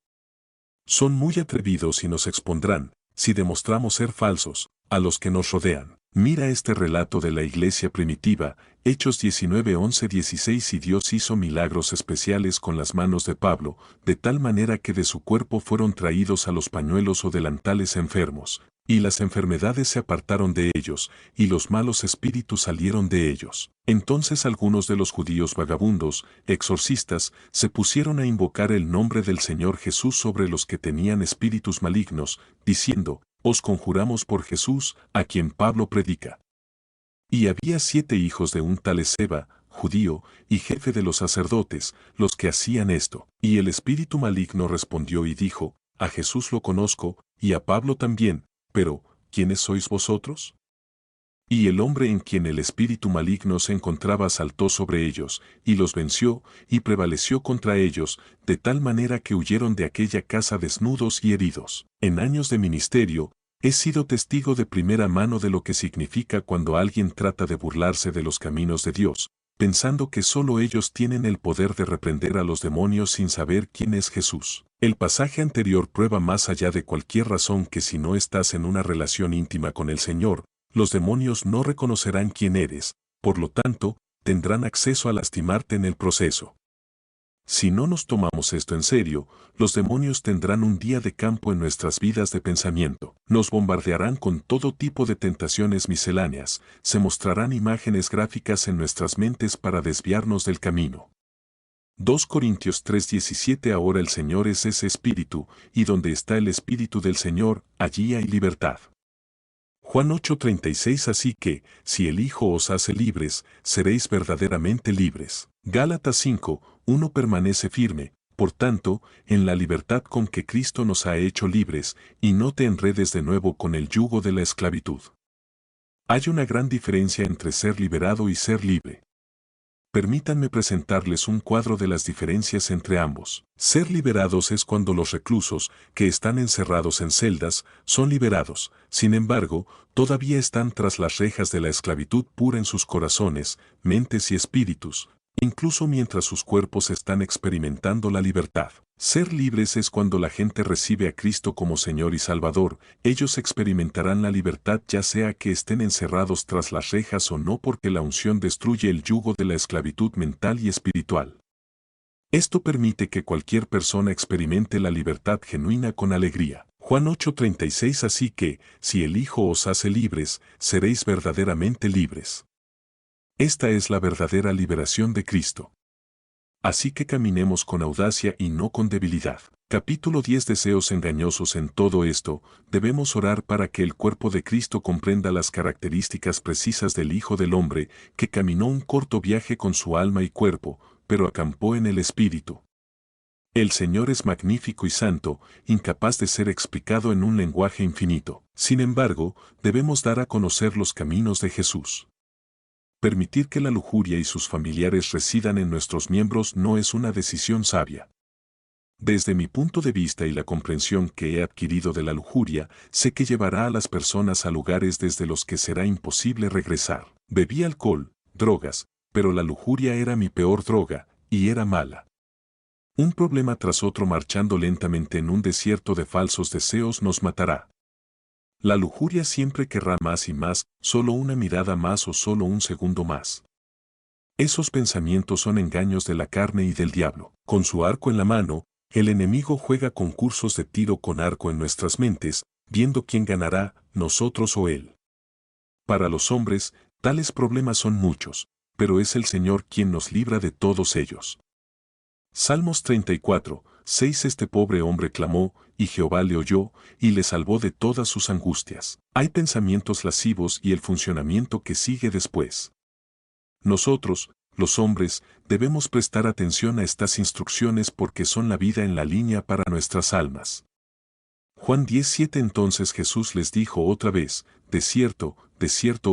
S2: Son muy atrevidos y nos expondrán, si demostramos ser falsos, a los que nos rodean. Mira este relato de la iglesia primitiva, Hechos 19:11-16. Y Dios hizo milagros especiales con las manos de Pablo, de tal manera que de su cuerpo fueron traídos a los pañuelos o delantales enfermos, y las enfermedades se apartaron de ellos, y los malos espíritus salieron de ellos. Entonces algunos de los judíos vagabundos, exorcistas, se pusieron a invocar el nombre del Señor Jesús sobre los que tenían espíritus malignos, diciendo: os conjuramos por Jesús, a quien Pablo predica. Y había 7 hijos de un tal Esceva, judío, y jefe de los sacerdotes, los que hacían esto. Y el espíritu maligno respondió y dijo: a Jesús lo conozco, y a Pablo también, pero, ¿quiénes sois vosotros? Y el hombre en quien el espíritu maligno se encontraba saltó sobre ellos, y los venció, y prevaleció contra ellos, de tal manera que huyeron de aquella casa desnudos y heridos. En años de ministerio, he sido testigo de primera mano de lo que significa cuando alguien trata de burlarse de los caminos de Dios, pensando que solo ellos tienen el poder de reprender a los demonios sin saber quién es Jesús. El pasaje anterior prueba más allá de cualquier razón que si no estás en una relación íntima con el Señor, los demonios no reconocerán quién eres, por lo tanto, tendrán acceso a lastimarte en el proceso. Si no nos tomamos esto en serio, los demonios tendrán un día de campo en nuestras vidas de pensamiento. Nos bombardearán con todo tipo de tentaciones misceláneas, se mostrarán imágenes gráficas en nuestras mentes para desviarnos del camino. 2 Corintios 3:17. Ahora el Señor es ese Espíritu, y donde está el Espíritu del Señor, allí hay libertad. Juan 8:36 Así que, si el Hijo os hace libres, seréis verdaderamente libres. Gálatas 5:1 Permanece firme, por tanto, en la libertad con que Cristo nos ha hecho libres, y no te enredes de nuevo con el yugo de la esclavitud. Hay una gran diferencia entre ser liberado y ser libre. Permítanme presentarles un cuadro de las diferencias entre ambos. Ser liberados es cuando los reclusos, que están encerrados en celdas, son liberados, sin embargo, todavía están tras las rejas de la esclavitud pura en sus corazones, mentes y espíritus, incluso mientras sus cuerpos están experimentando la libertad. Ser libres es cuando la gente recibe a Cristo como Señor y Salvador, ellos experimentarán la libertad ya sea que estén encerrados tras las rejas o no porque la unción destruye el yugo de la esclavitud mental y espiritual. Esto permite que cualquier persona experimente la libertad genuina con alegría. Juan 8:36 Así que, si el Hijo os hace libres, seréis verdaderamente libres. Esta es la verdadera liberación de Cristo. Así que caminemos con audacia y no con debilidad. Capítulo 10 Deseos engañosos En todo esto, debemos orar para que el cuerpo de Cristo comprenda las características precisas del Hijo del Hombre, que caminó un corto viaje con su alma y cuerpo, pero acampó en el Espíritu. El Señor es magnífico y santo, incapaz de ser explicado en un lenguaje infinito. Sin embargo, debemos dar a conocer los caminos de Jesús. Permitir que la lujuria y sus familiares residan en nuestros miembros no es una decisión sabia. Desde mi punto de vista y la comprensión que he adquirido de la lujuria, sé que llevará a las personas a lugares desde los que será imposible regresar. Bebí alcohol, drogas, pero la lujuria era mi peor droga, y era mala. Un problema tras otro marchando lentamente en un desierto de falsos deseos nos matará. La lujuria siempre querrá más y más, solo una mirada más o solo un segundo más. Esos pensamientos son engaños de la carne y del diablo. Con su arco en la mano, el enemigo juega concursos de tiro con arco en nuestras mentes, viendo quién ganará, nosotros o él. Para los hombres, tales problemas son muchos, pero es el Señor quien nos libra de todos ellos. Salmos 34:6 Este pobre hombre clamó, y Jehová le oyó, y le salvó de todas sus angustias. Hay pensamientos lascivos y el funcionamiento que sigue después. Nosotros, los hombres, debemos prestar atención a estas instrucciones porque son la vida en la línea para nuestras almas. Juan 10:7 Entonces Jesús les dijo otra vez, de cierto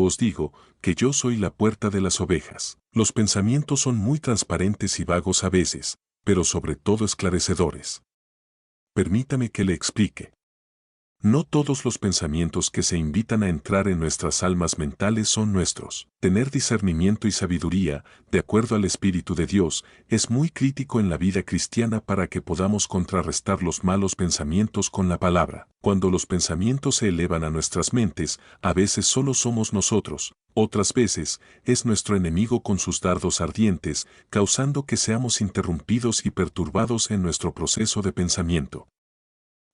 S2: os digo, que yo soy la puerta de las ovejas. Los pensamientos son muy transparentes y vagos a veces, pero sobre todo esclarecedores. Permítame que le explique. No todos los pensamientos que se invitan a entrar en nuestras almas mentales son nuestros. Tener discernimiento y sabiduría, de acuerdo al Espíritu de Dios, es muy crítico en la vida cristiana para que podamos contrarrestar los malos pensamientos con la palabra. Cuando los pensamientos se elevan a nuestras mentes, a veces solo somos nosotros, otras veces es nuestro enemigo con sus dardos ardientes, causando que seamos interrumpidos y perturbados en nuestro proceso de pensamiento.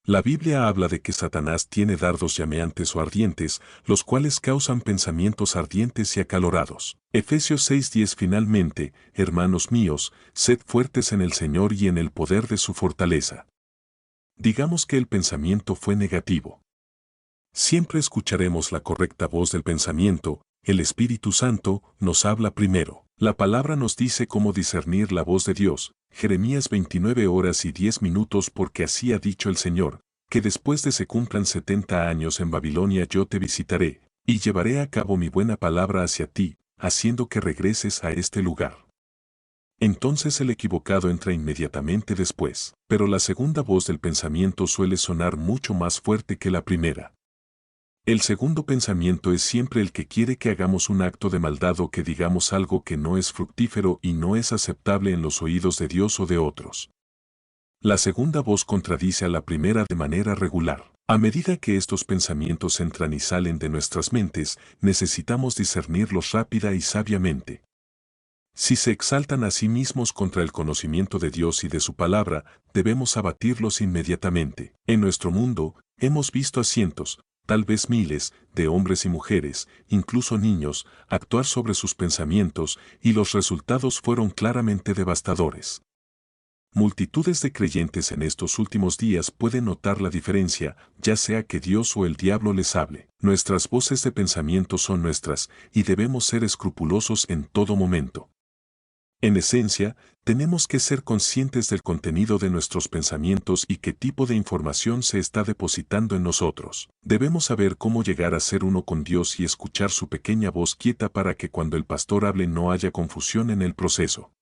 S2: La Biblia habla de que Satanás tiene dardos llameantes o ardientes, los cuales causan pensamientos ardientes y acalorados. Efesios 6:10 Finalmente, hermanos míos, sed fuertes en el Señor y en el poder de su fortaleza. Digamos que el pensamiento fue negativo. Siempre escucharemos la correcta voz del pensamiento, el Espíritu Santo nos habla primero. La palabra nos dice cómo discernir la voz de Dios. Jeremías 29:10 Porque así ha dicho el Señor, que después de se cumplan 70 años en Babilonia yo te visitaré, y llevaré a cabo mi buena palabra hacia ti, haciendo que regreses a este lugar. Entonces el equivocado entra inmediatamente después, pero la segunda voz del pensamiento suele sonar mucho más fuerte que la primera. El segundo pensamiento es siempre el que quiere que hagamos un acto de maldad o que digamos algo que no es fructífero y no es aceptable en los oídos de Dios o de otros. La segunda voz contradice a la primera de manera regular. A medida que estos pensamientos entran y salen de nuestras mentes, necesitamos discernirlos rápida y sabiamente. Si se exaltan a sí mismos contra el conocimiento de Dios y de su palabra, debemos abatirlos inmediatamente. En nuestro mundo, hemos visto a cientos, tal vez miles, de hombres y mujeres, incluso niños, actuar sobre sus pensamientos, y los resultados fueron claramente devastadores. Multitudes de creyentes en estos últimos días pueden notar la diferencia, ya sea que Dios o el diablo les hable. Nuestras voces de pensamiento son nuestras, y debemos ser escrupulosos en todo momento. En esencia, tenemos que ser conscientes del contenido de nuestros pensamientos y qué tipo de información se está depositando en nosotros. Debemos saber cómo llegar a ser uno con Dios y escuchar su pequeña voz quieta para que cuando el pastor hable no haya confusión en el proceso.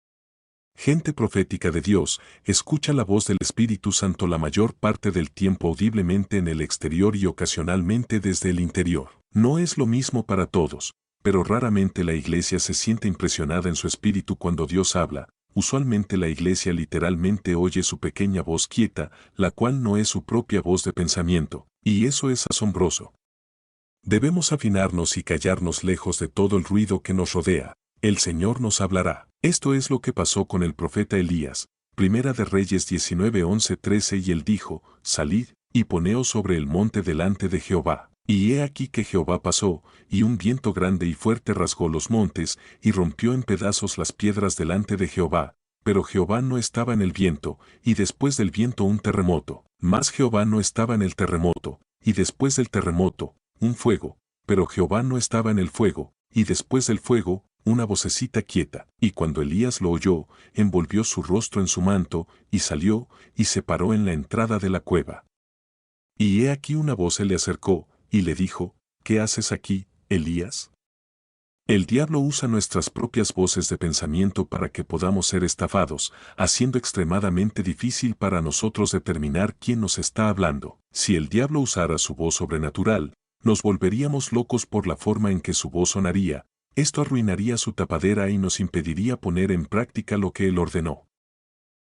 S2: Gente profética de Dios, escucha la voz del Espíritu Santo la mayor parte del tiempo audiblemente en el exterior y ocasionalmente desde el interior. No es lo mismo para todos, pero raramente la iglesia se siente impresionada en su espíritu cuando Dios habla. Usualmente la iglesia literalmente oye su pequeña voz quieta, la cual no es su propia voz de pensamiento, y eso es asombroso. Debemos afinarnos y callarnos lejos de todo el ruido que nos rodea. El Señor nos hablará. Esto es lo que pasó con el profeta Elías. Primera de Reyes 19, 11, 13 y él dijo, salid, y poneos sobre el monte delante de Jehová. Y he aquí que Jehová pasó, y un viento grande y fuerte rasgó los montes, y rompió en pedazos las piedras delante de Jehová. Pero Jehová no estaba en el viento, y después del viento un terremoto. Mas Jehová no estaba en el terremoto, y después del terremoto, un fuego. Pero Jehová no estaba en el fuego, y después del fuego, una vocecita quieta. Y cuando Elías lo oyó, envolvió su rostro en su manto, y salió, y se paró en la entrada de la cueva. Y he aquí una voz se le acercó, y le dijo, ¿qué haces aquí, Elías? El diablo usa nuestras propias voces de pensamiento para que podamos ser estafados, haciendo extremadamente difícil para nosotros determinar quién nos está hablando. Si el diablo usara su voz sobrenatural, nos volveríamos locos por la forma en que su voz sonaría. Esto arruinaría su tapadera y nos impediría poner en práctica lo que él ordenó.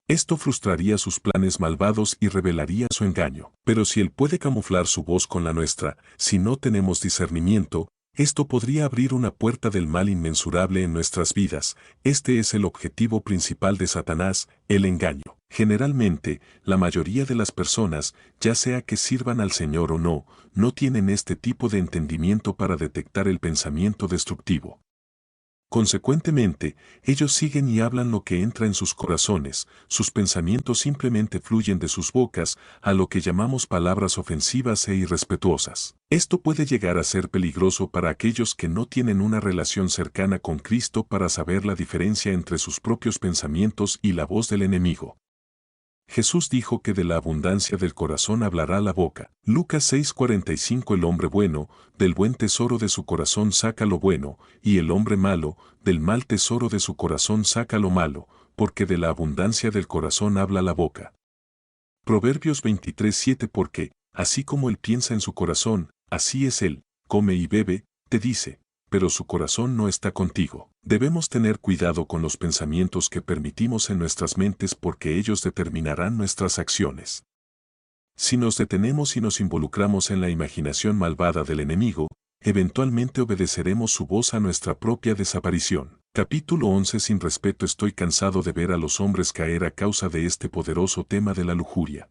S2: Esto frustraría sus planes malvados y revelaría su engaño. Pero si él puede camuflar su voz con la nuestra, si no tenemos discernimiento, esto podría abrir una puerta del mal inmensurable en nuestras vidas. Este es el objetivo principal de Satanás, el engaño. Generalmente, la mayoría de las personas, ya sea que sirvan al Señor o no, no tienen este tipo de entendimiento para detectar el pensamiento destructivo. Consecuentemente, ellos siguen y hablan lo que entra en sus corazones, sus pensamientos simplemente fluyen de sus bocas a lo que llamamos palabras ofensivas e irrespetuosas. Esto puede llegar a ser peligroso para aquellos que no tienen una relación cercana con Cristo para saber la diferencia entre sus propios pensamientos y la voz del enemigo. Jesús dijo que de la abundancia del corazón hablará la boca. Lucas 6:45 El hombre bueno, del buen tesoro de su corazón saca lo bueno, y el hombre malo, del mal tesoro de su corazón saca lo malo, porque de la abundancia del corazón habla la boca. Proverbios 23:7 Porque, así como él piensa en su corazón, así es él, come y bebe, te dice, pero su corazón no está contigo. Debemos tener cuidado con los pensamientos que permitimos en nuestras mentes porque ellos determinarán nuestras acciones. Si nos detenemos y nos involucramos en la imaginación malvada del enemigo, eventualmente obedeceremos su voz a nuestra propia desaparición. Capítulo 11 Sin respeto estoy cansado de ver a los hombres caer a causa de este poderoso tema de la lujuria.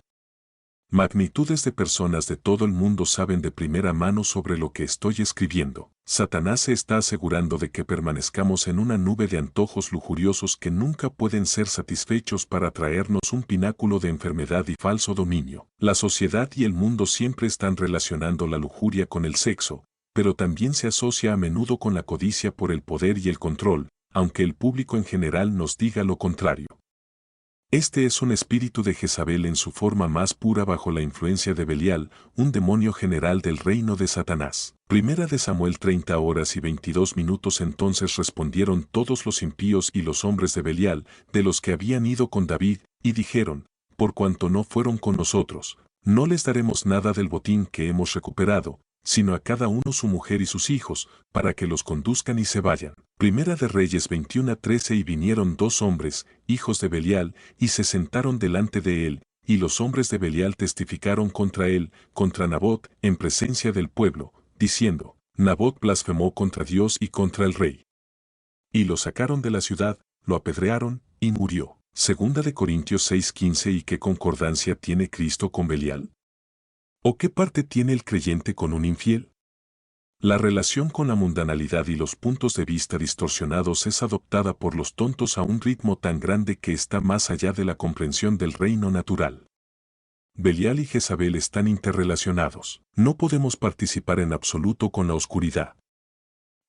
S2: Magnitudes de personas de todo el mundo saben de primera mano sobre lo que estoy escribiendo. Satanás se está asegurando de que permanezcamos en una nube de antojos lujuriosos que nunca pueden ser satisfechos para traernos un pináculo de enfermedad y falso dominio. La sociedad y el mundo siempre están relacionando la lujuria con el sexo, pero también se asocia a menudo con la codicia por el poder y el control, aunque el público en general nos diga lo contrario. Este es un espíritu de Jezabel en su forma más pura bajo la influencia de Belial, un demonio general del reino de Satanás. Primera de Samuel 30:22 Entonces respondieron todos los impíos y los hombres de Belial, de los que habían ido con David, y dijeron, por cuanto no fueron con nosotros, no les daremos nada del botín que hemos recuperado, sino a cada uno su mujer y sus hijos, para que los conduzcan y se vayan. Primera de Reyes 21:13 Y vinieron 2 hombres, hijos de Belial, y se sentaron delante de él, y los hombres de Belial testificaron contra él, contra Nabot, en presencia del pueblo, diciendo, Nabot blasfemó contra Dios y contra el rey. Y lo sacaron de la ciudad, lo apedrearon, y murió. Segunda de Corintios 6:15 ¿Y qué concordancia tiene Cristo con Belial? ¿O qué parte tiene el creyente con un infiel? La relación con la mundanalidad y los puntos de vista distorsionados es adoptada por los tontos a un ritmo tan grande que está más allá de la comprensión del reino natural. Belial y Jezabel están interrelacionados. No podemos participar en absoluto con la oscuridad.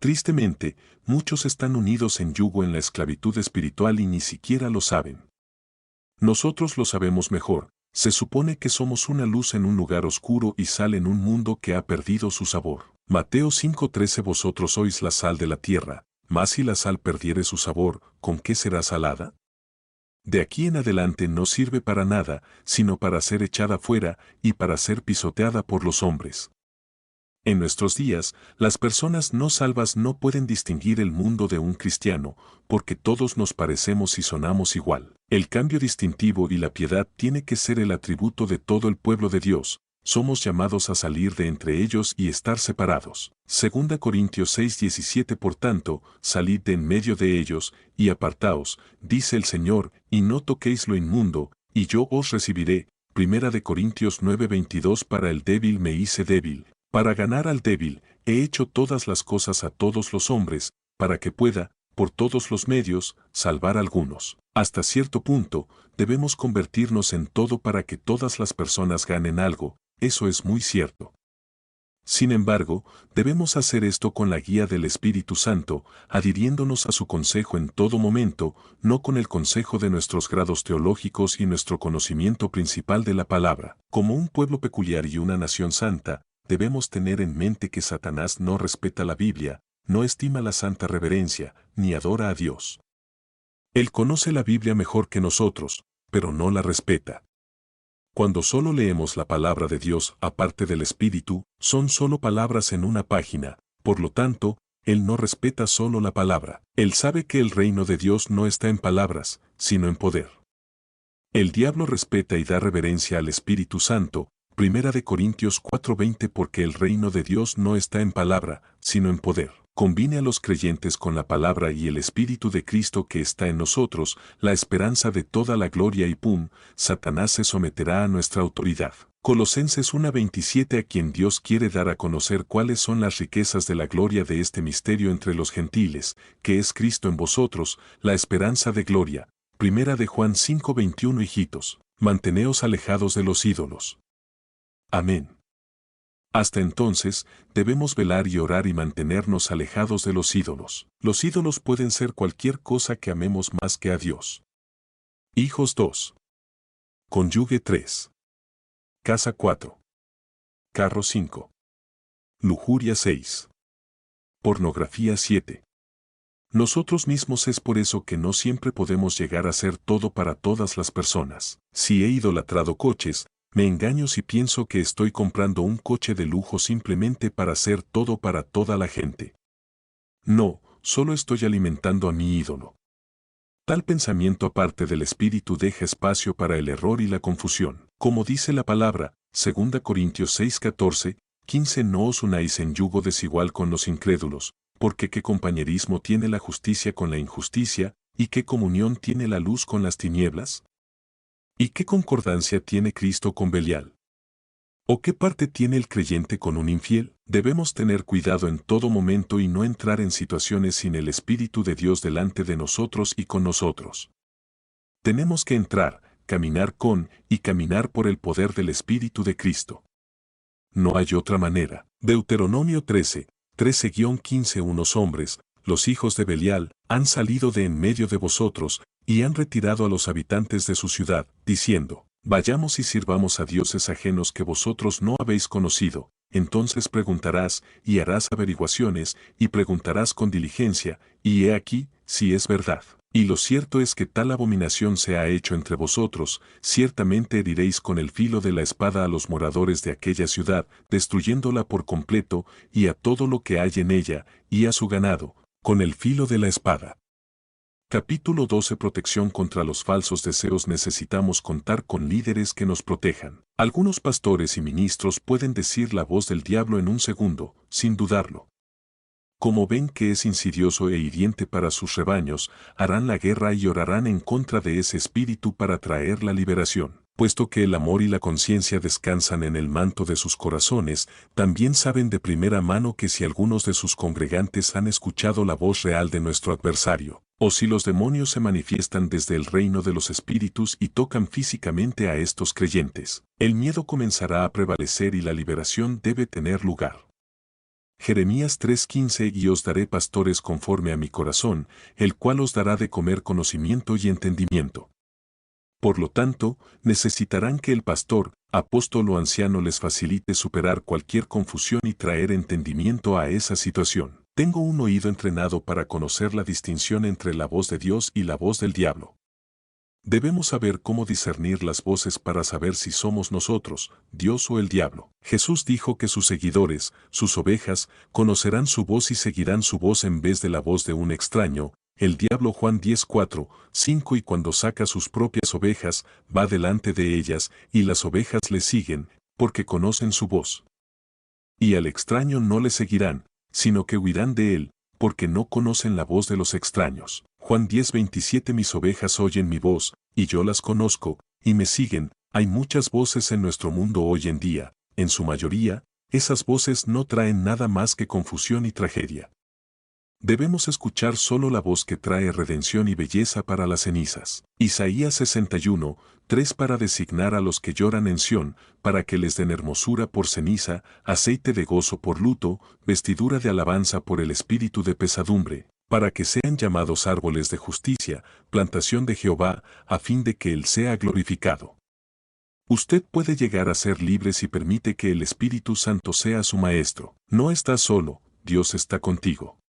S2: Tristemente, muchos están unidos en yugo en la esclavitud espiritual y ni siquiera lo saben. Nosotros lo sabemos mejor. Se supone que somos una luz en un lugar oscuro y sal en un mundo que ha perdido su sabor. Mateo 5:13 Vosotros sois la sal de la tierra, mas si la sal perdiere su sabor, ¿con qué será salada? De aquí en adelante no sirve para nada, sino para ser echada fuera y para ser pisoteada por los hombres. En nuestros días, las personas no salvas no pueden distinguir el mundo de un cristiano, porque todos nos parecemos y sonamos igual. El cambio distintivo y la piedad tiene que ser el atributo de todo el pueblo de Dios. Somos llamados a salir de entre ellos y estar separados. 2 Corintios 6:17 Por tanto, salid de en medio de ellos, y apartaos, dice el Señor, y no toquéis lo inmundo, y yo os recibiré. 1 Corintios 9:22 Para el débil me hice débil. Para ganar al débil, he hecho todas las cosas a todos los hombres, para que pueda, por todos los medios, salvar a algunos. Hasta cierto punto, debemos convertirnos en todo para que todas las personas ganen algo, eso es muy cierto. Sin embargo, debemos hacer esto con la guía del Espíritu Santo, adhiriéndonos a su consejo en todo momento, no con el consejo de nuestros grados teológicos y nuestro conocimiento principal de la palabra. Como un pueblo peculiar y una nación santa, debemos tener en mente que Satanás no respeta la Biblia, no estima la santa reverencia, ni adora a Dios. Él conoce la Biblia mejor que nosotros, pero no la respeta. Cuando solo leemos la palabra de Dios aparte del Espíritu, son solo palabras en una página, por lo tanto, Él no respeta solo la palabra. Él sabe que el reino de Dios no está en palabras, sino en poder. El diablo respeta y da reverencia al Espíritu Santo, 1 Corintios 4:20 Porque el reino de Dios no está en palabra, sino en poder. Combine a los creyentes con la palabra y el Espíritu de Cristo que está en nosotros, la esperanza de toda la gloria y ¡pum!, Satanás se someterá a nuestra autoridad. Colosenses 1:27 A quien Dios quiere dar a conocer cuáles son las riquezas de la gloria de este misterio entre los gentiles, que es Cristo en vosotros, la esperanza de gloria. 1 Juan 5:21 Hijitos, manteneos alejados de los ídolos. Amén. Hasta entonces, debemos velar y orar y mantenernos alejados de los ídolos. Los ídolos pueden ser cualquier cosa que amemos más que a Dios. Hijos 2. Cónyuge 3. Casa 4. Carro 5. Lujuria 6. Pornografía 7. Nosotros mismos es por eso que no siempre podemos llegar a ser todo para todas las personas. Si he idolatrado coches, me engaño si pienso que estoy comprando un coche de lujo simplemente para ser todo para toda la gente. No, solo estoy alimentando a mi ídolo. Tal pensamiento aparte del espíritu deja espacio para el error y la confusión. Como dice la palabra, 2 Corintios 6:14-15 No os unáis en yugo desigual con los incrédulos, porque qué compañerismo tiene la justicia con la injusticia, y qué comunión tiene la luz con las tinieblas. ¿Y qué concordancia tiene Cristo con Belial? ¿O qué parte tiene el creyente con un infiel? Debemos tener cuidado en todo momento y no entrar en situaciones sin el Espíritu de Dios delante de nosotros y con nosotros. Tenemos que entrar, caminar con y caminar por el poder del Espíritu de Cristo. No hay otra manera. Deuteronomio 13:15 Unos hombres, los hijos de Belial, han salido de en medio de vosotros, y han retirado a los habitantes de su ciudad, diciendo, vayamos y sirvamos a dioses ajenos que vosotros no habéis conocido. Entonces preguntarás, y harás averiguaciones, y preguntarás con diligencia, y he aquí, si es verdad. Y lo cierto es que tal abominación se ha hecho entre vosotros, ciertamente heriréis con el filo de la espada a los moradores de aquella ciudad, destruyéndola por completo, y a todo lo que hay en ella, y a su ganado, con el filo de la espada. Capítulo 12 Protección contra los falsos deseos. Necesitamos contar con líderes que nos protejan. Algunos pastores y ministros pueden decir la voz del diablo en un segundo, sin dudarlo. Como ven que es insidioso e hiriente para sus rebaños, harán la guerra y orarán en contra de ese espíritu para traer la liberación. Puesto que el amor y la conciencia descansan en el manto de sus corazones, también saben de primera mano que si algunos de sus congregantes han escuchado la voz real de nuestro adversario, o si los demonios se manifiestan desde el reino de los espíritus y tocan físicamente a estos creyentes, el miedo comenzará a prevalecer y la liberación debe tener lugar. Jeremías 3:15 Y os daré pastores conforme a mi corazón, el cual os dará de comer conocimiento y entendimiento. Por lo tanto, necesitarán que el pastor, apóstol o anciano les facilite superar cualquier confusión y traer entendimiento a esa situación. Tengo un oído entrenado para conocer la distinción entre la voz de Dios y la voz del diablo. Debemos saber cómo discernir las voces para saber si somos nosotros, Dios o el diablo. Jesús dijo que sus seguidores, sus ovejas, conocerán su voz y seguirán su voz en vez de la voz de un extraño. El diablo Juan 10:4, 5 Y cuando saca sus propias ovejas, va delante de ellas, y las ovejas le siguen, porque conocen su voz. Y al extraño no le seguirán, sino que huirán de él, porque no conocen la voz de los extraños. Juan 10:27 Mis ovejas oyen mi voz, y yo las conozco, y me siguen. Hay muchas voces en nuestro mundo hoy en día, en su mayoría, esas voces no traen nada más que confusión y tragedia. Debemos escuchar solo la voz que trae redención y belleza para las cenizas. Isaías 61:3 Para designar a los que lloran en Sión, para que les den hermosura por ceniza, aceite de gozo por luto, vestidura de alabanza por el espíritu de pesadumbre, para que sean llamados árboles de justicia, plantación de Jehová, a fin de que Él sea glorificado. Usted puede llegar a ser libre si permite que el Espíritu Santo sea su maestro. No estás solo, Dios está contigo.